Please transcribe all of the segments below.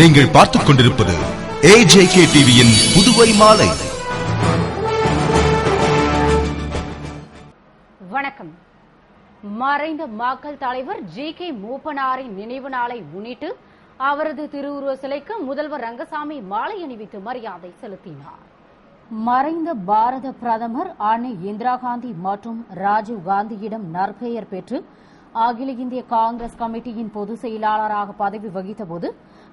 நீங்கள் பார்த்துக் கொண்டிருப்பது AJK டிவியின் புதுவை மாலை. வணக்கம். மறைந்த மக்கள் தலைவர் GK மூப்பனாரின் நினைவு நாளை முன்னிட்டு அவரது திருவுருவ சிலைக்கு முதல்வர் ரங்கசாமி மாலை அணிவித்து மரியாதை செலுத்தினார். மறைந்த பாரத பிரதமர் அன்னை இந்திரா காந்தி மற்றும் ராஜீவ் காந்தியிடம் நற்பெயர் பெற்று அகில இந்திய காங்கிரஸ் கமிட்டியின் பொதுச் செயலாளராக பதவி வகித்தபோது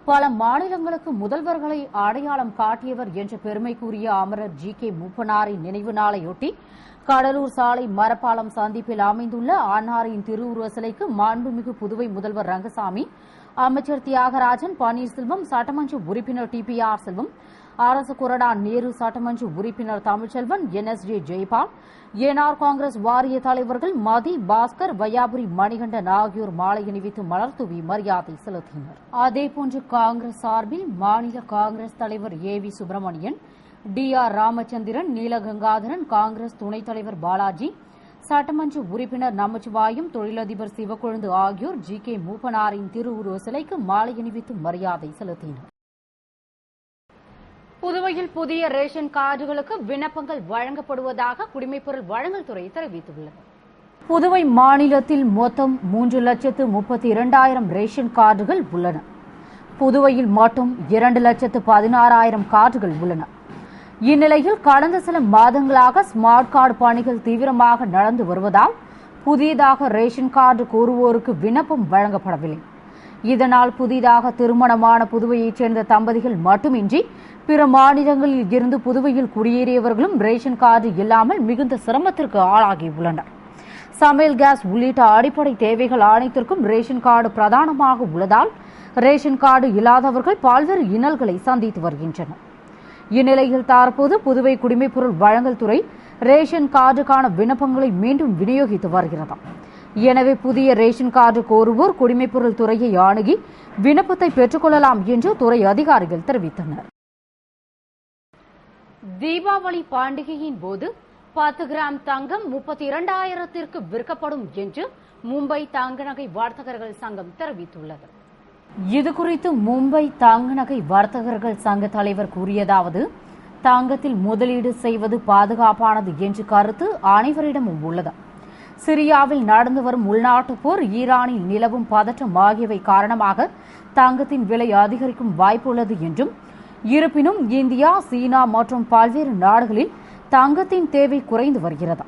பல மாநிலங்களுக்கு முதல்வர்களை அடையாளம் காட்டியவர் என்ற பெருமைக்குரிய அமரர் GK மூப்பனாரின் நினைவு நாளையொட்டி கடலூர் சாலை மரப்பாலம் சந்திப்பில் அமைந்துள்ள அன்னாரின் திருவுருவ சிலைக்கு மாண்புமிகு புதுவை முதல்வர் ரங்கசாமி, அமைச்சர் தியாகராஜன், பன்னீர்செல்வம், சட்டமன்ற உறுப்பினர் TPR செல்வம், அரசு கொறடா நேரு சட்டமன்ற உறுப்பினர் தமிழ்ச்செல்வன், NSJ ஜெயபால், என்ஆர் காங்கிரஸ் வாரிய தலைவர்கள் மதி, பாஸ்கர், வையாபுரி மணிகண்டன் ஆகியோர் மாலை அணிவித்து மலர் தூவி மரியாதை செலுத்தினர். அதேபோன்று காங்கிரஸ் சார்பில் மாநில காங்கிரஸ் தலைவர் AV சுப்பிரமணியன், DR ராமச்சந்திரன், நீலகங்காதரன், காங்கிரஸ் துணைத் தலைவர் பாலாஜி, சட்டமன்ற உறுப்பினர் நமச்சிவாயம், தொழிலதிபர் சிவக்கொழுந்து ஆகியோர் GK மூப்பனாரின் திருவுருவ சிலைக்கு மாலை அணிவித்து மரியாதை செலுத்தினர். புதுவையில் புதிய ரேஷன் கார்டுகளுக்கு விண்ணப்பங்கள் வழங்கப்படுவதாக குடிமைப்பொருள் வழங்கல் துறை தெரிவித்துள்ளது. புதுவை மாநிலத்தில் மொத்தம் 3,32,000 ரேஷன் கார்டுகள் உள்ளன. புதுவையில் மட்டும் 2,16,000 கார்டுகள் உள்ளன. இந்நிலையில் கடந்த சில மாதங்களாக ஸ்மார்ட் கார்டு பணிகள் தீவிரமாக நடந்து வருவதால் புதியதாக ரேஷன் கார்டு கோருவோருக்கு விண்ணப்பம் வழங்கப்படவில்லை. இதனால் புதிதாக திருமணமான புதுவையைச் சேர்ந்த தம்பதிகள் மட்டுமின்றி பிற மாநிலங்களில் இருந்து புதுவையில் குடியேறியவர்களும் ரேஷன் கார்டு இல்லாமல் மிகுந்த சிரமத்திற்கு ஆளாகியுள்ளனர். சமையல் கேஸ் உள்ளிட்ட அடிப்படை தேவைகள் அனைத்திற்கும் ரேஷன் கார்டு பிரதானமாக உள்ளதால் ரேஷன் கார்டு இல்லாதவர்கள் பல்வேறு இன்னல்களை சந்தித்து வருகின்றனர். இந்நிலையில் தற்போது புதுவை குடிமைப்பொருள் வழங்கல் துறை ரேஷன் கார்டுக்கான விண்ணப்பங்களை மீண்டும் விநியோகித்து வருகிறது. எனவே புதிய ரேஷன் கார்டு கோருவோர் குடிமைப்பொருள் துறையை அணுகி விண்ணப்பத்தை பெற்றுக் கொள்ளலாம் என்று துறை அதிகாரிகள் தெரிவித்தனர். தீபாவளி பண்டிகையின் போது 10 கிராம் தங்கம் 32,000 விற்கப்படும் என்று மும்பை தங்க நகை வர்த்தகர்கள் சங்கம் தெரிவித்துள்ளது. இதுகுறித்து மும்பை தங்க நகை வர்த்தகர்கள் சங்க தலைவர் கூறியதாவது, தங்கத்தில் முதலீடு செய்வது பாதுகாப்பானது என்ற கருத்து அனைவரிடமும் உள்ளது. சிரியாவில் நடந்து வரும் உள்நாட்டுப் போர், ஈரானில் நிலவும் பதற்றம் ஆகியவை காரணமாக தங்கத்தின் விலை அதிகரிக்கும் வாய்ப்புள்ளது என்றும், இருப்பினும் இந்தியா, சீனா மற்றும் பல்வேறு நாடுகளில் தங்கத்தின் தேவை குறைந்து வருகிறது.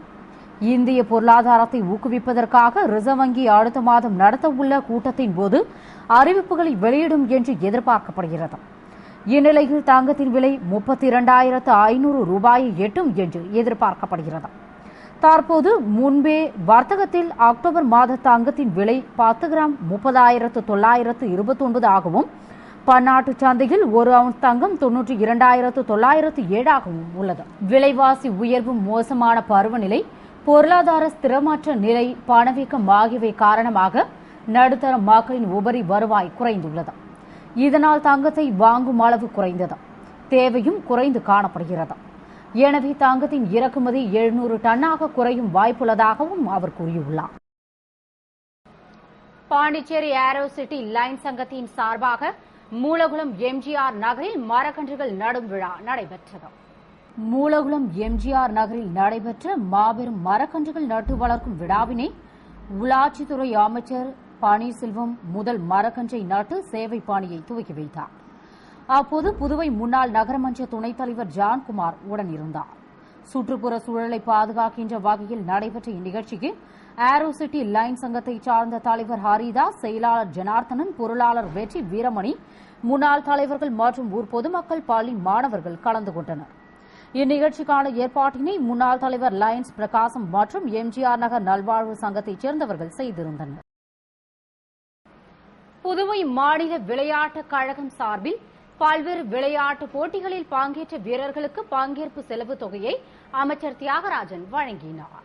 இந்திய பொருளாதாரத்தை ஊக்குவிப்பதற்காக ரிசர்வ் வங்கி அடுத்த மாதம் நடத்தவுள்ள கூட்டத்தின் போது அறிவிப்புகளை வெளியிடும் என்று எதிர்பார்க்கப்படுகிறது. இந்நிலையில் தங்கத்தின் விலை 32,500 ரூபாயை எட்டும் என்று எதிர்பார்க்கப்படுகிறது. தற்போது முன்பே வர்த்தகத்தில் அக்டோபர் மாத தங்கத்தின் விலை 10 கிராம் 30,929 ஆகவும், பன்னாட்டு சந்தையில் 1 அவுன்ஸ் தங்கம் 92,907 ஆகவும் உள்ளது. விலைவாசி உயர்வு, மோசமான பருவநிலை, பொருளாதார ஸ்திரமற்ற நிலை, பணவீக்கம் ஆகியவை காரணமாக நடுத்தர மக்களின் உபரி வருவாய் குறைந்துள்ளது. இதனால் தங்கத்தை வாங்கும் அளவு குறைந்தது, தேவையும் குறைந்து காணப்படுகிறது. எனவே தங்கத்தின் இறக்குமதி 700 டன்னாக குறையும் வாய்ப்புள்ளதாகவும் அவர் கூறியுள்ளார். பாண்டிச்சேரி ஏரோ சிட்டி லைன் சங்கத்தின் சார்பாக மூலகுளம் MGR நகரில் மரக்கன்றுகள் நடும் விழா நடைபெற்றது. மூலகுளம் MGR நகரில் நடைபெற்ற மாபெரும் மரக்கன்றுகள் நட்டு வளர்க்கும் விழாவினை உள்ளாட்சித்துறை அமைச்சர் பன்னீர்செல்வம் முதல் மரக்கன்றை நட்டு சேவை பணியை துவக்கி வைத்தார். அப்போது புதுவை முன்னாள் நகரமன்ற துணைத் தலைவர் ஜான்குமார் உடன் இருந்தார். சுற்றுப்புற சூழலை பாதுகாக்கின்ற வகையில் நடைபெற்ற இந்நிகழ்ச்சிக்கு ஏரோ சிட்டி லைன் சங்கத்தை சார்ந்த தலைவர் ஹரிதாஸ், செயலாளர் ஜனார்த்தனன், பொருளாளர் வெற்றி வீரமணி, முன்னாள் தலைவர்கள் மற்றும் ஊர் பொதுமக்கள், பள்ளி மாணவர்கள் கலந்து கொண்டனர். இந்நிகழ்ச்சிக்கான ஏற்பாட்டினை முன்னாள் தலைவர் லயன்ஸ் பிரகாசம் மற்றும் MGR நகர் நல்வாழ்வு சங்கத்தைச் சேர்ந்தவர்கள் செய்திருந்தனர். புதுவை மாநில விளையாட்டுக் கழகம் சார்பில் பல்வேறு விளையாட்டு போட்டிகளில் பங்கேற்ற வீரர்களுக்கு பங்கேற்பு செலவு தொகையை அமைச்சர் தியாகராஜன் வழங்கினார்.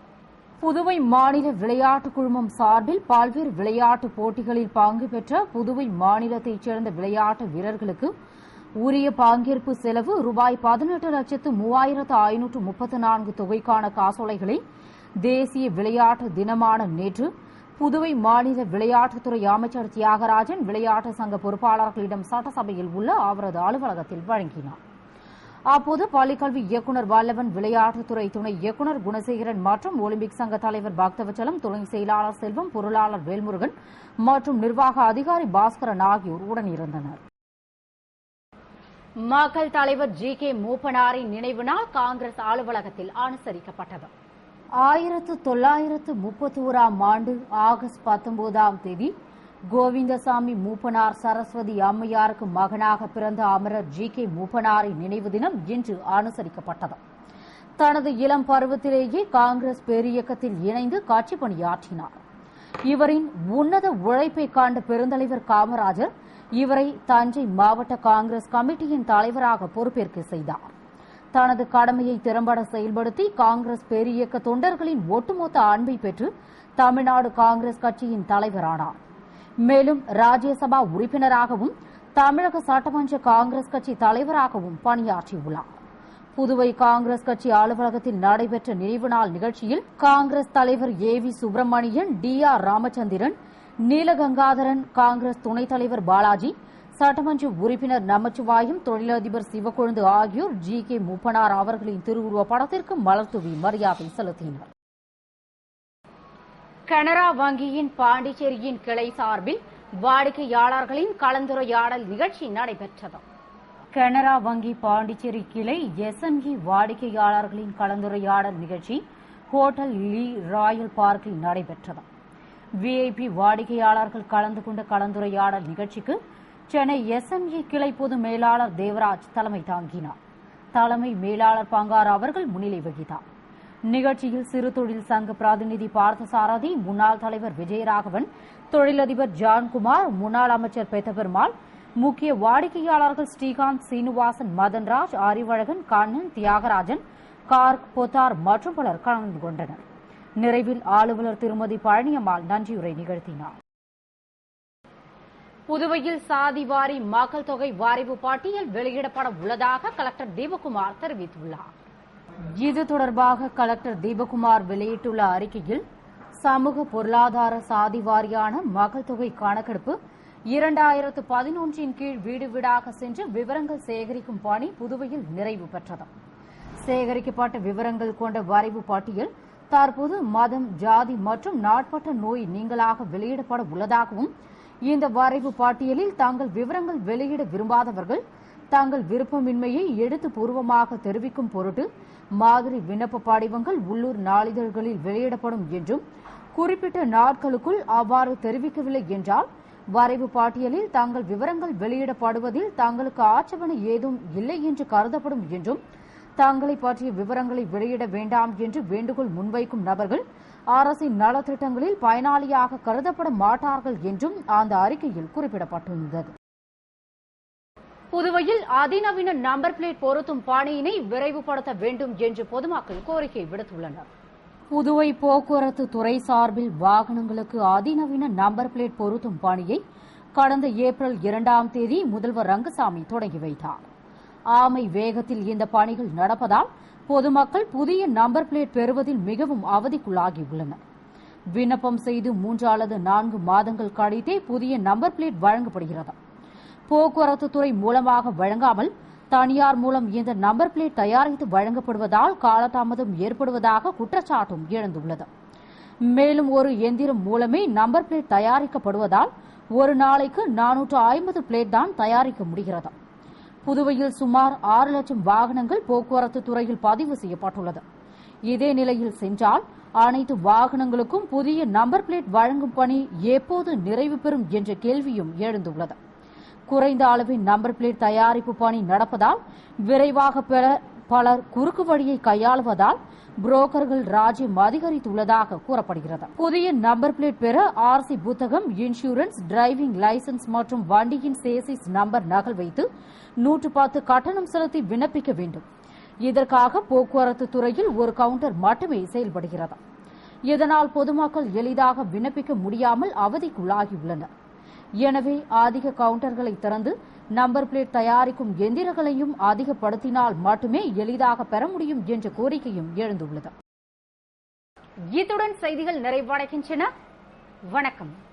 புதுவை மாநில விளையாட்டுக் குழுமம் சார்பில் பல்வேறு விளையாட்டு போட்டிகளில் பங்கு பெற்ற புதுவை மாநிலத்தைச் சேர்ந்த விளையாட்டு வீரர்களுக்கு உரிய பங்கேற்பு செலவு ரூபாய் 18,03,534 தொகைக்கான காசோலைகளை தேசிய விளையாட்டு தினமான நேற்று புதுவை மாநில விளையாட்டுத்துறை அமைச்சர் தியாகராஜன் விளையாட்டு சங்க பொறுப்பாளர்களிடம் சட்டசபையில் உள்ள அவரது அலுவலகத்தில் வழங்கினார். அப்போது பள்ளிக்கல்வி இயக்குநர் வல்லவன், விளையாட்டுத்துறை துணை இயக்குநர் குணசேகரன் மற்றும் ஒலிம்பிக் சங்க தலைவர் பக்தவச்சலம், துணை செயலாளர் செல்வம், பொருளாளர் வேல்முருகன் மற்றும் நிர்வாக அதிகாரி பாஸ்கரன் ஆகியோர் உடனிருந்தனர். மக்கள் தலைவர் ஜி.கே. மூப்பனாரின் நினைவு நாள் காங்கிரஸ் அலுவலகத்தில் அனுசரிக்கப்பட்டது. 1931ஆம் ஆண்டு ஆகஸ்ட் 19ஆம் தேதி கோவிந்தசாமி மூப்பனார் சரஸ்வதி அம்மையாருக்கு மகனாக பிறந்த அமரர் ஜி.கே. மூப்பனாரின் நினைவு தினம் இன்று அனுசரிக்கப்பட்டது. தனது இளம் பருவத்திலேயே காங்கிரஸ் பேரியக்கத்தில் இணைந்து கட்சி பணியாற்றினார். இவரின் உன்னத உழைப்பை கண்ட பெருந்தலைவர் காமராஜர் இவரை தஞ்சை மாவட்ட காங்கிரஸ் கமிட்டியின் தலைவராக பொறுப்பேற்க செய்தார். தனது கடமையை திறம்பட செயல்படுத்தி காங்கிரஸ் பேரியக்க தொண்டர்களின் ஒட்டுமொத்த அன்பை பெற்று தமிழ்நாடு காங்கிரஸ் கட்சியின் தலைவரானார். மேலும் ராஜ்யசபா உறுப்பினராகவும் தமிழக சட்டமன்ற காங்கிரஸ் கட்சி தலைவராகவும் பணியாற்றியுள்ளார். புதுவை காங்கிரஸ் கட்சி அலுவலகத்தில் நடைபெற்ற நினைவு நாள் நிகழ்ச்சியில் காங்கிரஸ் தலைவர் ஏ.வி. சுப்பிரமணியன், டி.ஆர். ராமச்சந்திரன், நீலகங்காதரன், காங்கிரஸ் துணைத் தலைவர் பாலாஜி, சட்டமன்ற உறுப்பினர் நமச்சிவாயம், தொழிலதிபர் சிவக்கொழுந்து ஆகியோர் ஜி.கே. மூப்பனார் அவர்களின் திருவுருவப் படத்திற்கு மலர்தூவி மரியாதை செலுத்தினர். கனரா வங்கியின் பாண்டிச்சேரியின் கிளை சார்பில் வாடிக்கையாளர்களின் கலந்துரையாடல் நிகழ்ச்சி நடைபெற்றது. கனரா வங்கி பாண்டிச்சேரி கிளை எஸ்எம்இ வாடிக்கையாளர்களின் கலந்துரையாடல் நிகழ்ச்சி ஹோட்டல் லீ ராயல் பார்க்கில் நடைபெற்றது. விஐபி வாடிக்கையாளர்கள் கலந்து கொண்ட கலந்துரையாடல் நிகழ்ச்சிக்கு சென்னை எஸ்எம்இ கிளை பொது மேலாளர் தேவராஜ் தலைமை தாங்கினார். தலைமை மேலாளர் பங்கார் அவர்கள் முன்னிலை வகித்தார். நிகழ்ச்சியில் சிறு தொழில் சங்க பிரதிநிதி பார்த்தசாரதி, முன்னாள் தலைவர் விஜயராகவன், தொழிலதிபர் ஜான்குமார், முன்னாள் அமைச்சர் பெத்தபெருமாள், முக்கிய வாடிக்கையாளர்கள் ஸ்ரீகாந்த், சீனிவாசன், மதன்ராஜ், அறிவழகன், கண்ணன், தியாகராஜன், கார்க், பொத்தார் மற்றும் பலர் கலந்து கொண்டனர். நிறைவில் ஆளுநர் திருமதி பழனியம்மாள் நன்றியுரை நிகழ்த்தினார். புதுவையில் சாதிவாரி மக்கள் தொகை வாரிவு பட்டியல் வெளியிடப்பட உள்ளதாக கலெக்டர் தீபக்குமார் தெரிவித்துள்ளார். இது தொடர்பாக கலெக்டர் தீபக்குமார் வெளியிட்டுள்ள அறிக்கையில், சமூக பொருளாதார சாதி வாரியான மக்கள் தொகை கணக்கெடுப்பு 2011 கீழ் வீடு வீடாக சென்று விவரங்கள் சேகரிக்கும் பணி புதுவையில் நிறைவு பெற்றது. சேகரிக்கப்பட்ட விவரங்கள் கொண்ட வரைவு பட்டியல் தற்போது மதம், ஜாதி மற்றும் நாட்பட்ட நோய் நீங்களாக வெளியிடப்பட உள்ளதாகவும், இந்த வரைவு பட்டியலில் தங்கள் விவரங்கள் வெளியிட விரும்பாதவர்கள் தங்கள் விருப்பமின்மையை எழுத்துப்பூர்வமாக தெரிவிக்கும் பொருட்டு மாதிரி விண்ணப்ப படிவங்கள் உள்ளூர் நாளிதழ்களில் வெளியிடப்படும் என்றும், குறிப்பிட்ட நாட்களுக்குள் அவ்வாறு தெரிவிக்கவில்லை என்றால் வரைவு பட்டியலில் தங்கள் விவரங்கள் வெளியிடப்படுவதில் தங்களுக்கு ஆட்சேபனை ஏதும் இல்லை என்று கருதப்படும் என்றும், தங்களை பற்றிய விவரங்களை வெளியிட வேண்டாம் என்று வேண்டுகோள் முன்வைக்கும் நபர்கள் அரசின் நலத்திட்டங்களில் பயனாளியாக கருதப்பட மாட்டார்கள் என்றும் அந்த அறிக்கையில் குறிப்பிடப்பட்டுள்ளது. புதுவையில் அதிநவீன நம்பர் பிளேட் பொருத்தும் பணியினை விரைவுபடுத்த வேண்டும் என்று பொதுமக்கள் கோரிக்கை விடுத்துள்ளனர். புதுவை போக்குவரத்து துறை சார்பில் வாகனங்களுக்கு அதிநவீன நம்பர் பிளேட் பொருத்தும் பணியை கடந்த ஏப்ரல் 2ஆம் தேதி முதல்வர் ரங்கசாமி தொடங்கி வைத்தார். ஆமை வேகத்தில் இந்த பணிகள் நடப்பதால் பொதுமக்கள் புதிய நம்பர் பிளேட் பெறுவதில் மிகவும் அவதிக்குள்ளாகியுள்ளனர். விண்ணப்பம் செய்து 3 அல்லது 4 மாதங்கள் கழித்தே புதிய நம்பர் பிளேட் வழங்கப்படுகிறது. போக்குவரத்து துறை மூலமாக வழங்காமல் தனியார் மூலம் இந்த நம்பர் பிளேட் தயாரித்து வழங்கப்படுவதால் காலதாமதம் ஏற்படுவதாக குற்றச்சாட்டும் எழுந்துள்ளது. மேலும் ஒரு எந்திரம் மூலமே நம்பர் பிளேட் தயாரிக்கப்படுவதால் ஒரு நாளைக்கு 450 பிளேட் தான் தயாரிக்க முடிகிறது. புதுவையில் சுமார் 6 லட்சம் வாகனங்கள் போக்குவரத்து துறையில் பதிவு செய்யப்பட்டுள்ளது. இதே நிலையில் சென்றால் அனைத்து வாகனங்களுக்கும் புதிய நம்பர் பிளேட் வழங்கும் பணி எப்போது நிறைவு பெறும் என்ற கேள்வியும் எழுந்துள்ளது. குறைந்த அளவில் நம்பர் பிளேட் தயாரிப்பு பணி நடப்பதால் விரைவாக பெற பலர் குறுக்கு வழியை கையாளுவதால் புரோக்கர்கள் ராஜ்யம் அதிகரித்துள்ளதாக கூறப்படுகிறது. புதிய நம்பர் பிளேட் பெற ஆர்சி புத்தகம், இன்சூரன்ஸ், டிரைவிங் லைசன்ஸ் மற்றும் வண்டியின் சேசிஸ் நம்பர் நகல் வைத்து 110 கட்டணம் செலுத்தி விண்ணப்பிக்க வேண்டும். இதற்காக போக்குவரத்து துறையில் ஒரு கவுண்டர் மட்டுமே செயல்படுகிறது. இதனால் பொதுமக்கள் எளிதாக விண்ணப்பிக்க முடியாமல் அவதிக்குள்ளாகியுள்ளனர். எனவே அதிக கவுண்டர்களை திறந்து நம்பர் பிளேட் தயாரிக்கும் எந்திரங்களையும் அதிகப்படுத்தினால் மட்டுமே எளிதாக பெற முடியும் என்ற கோரிக்கையும் எழுந்துள்ளது. இத்துடன் செய்திகள் நிறைவடைகின்றன. வணக்கம்.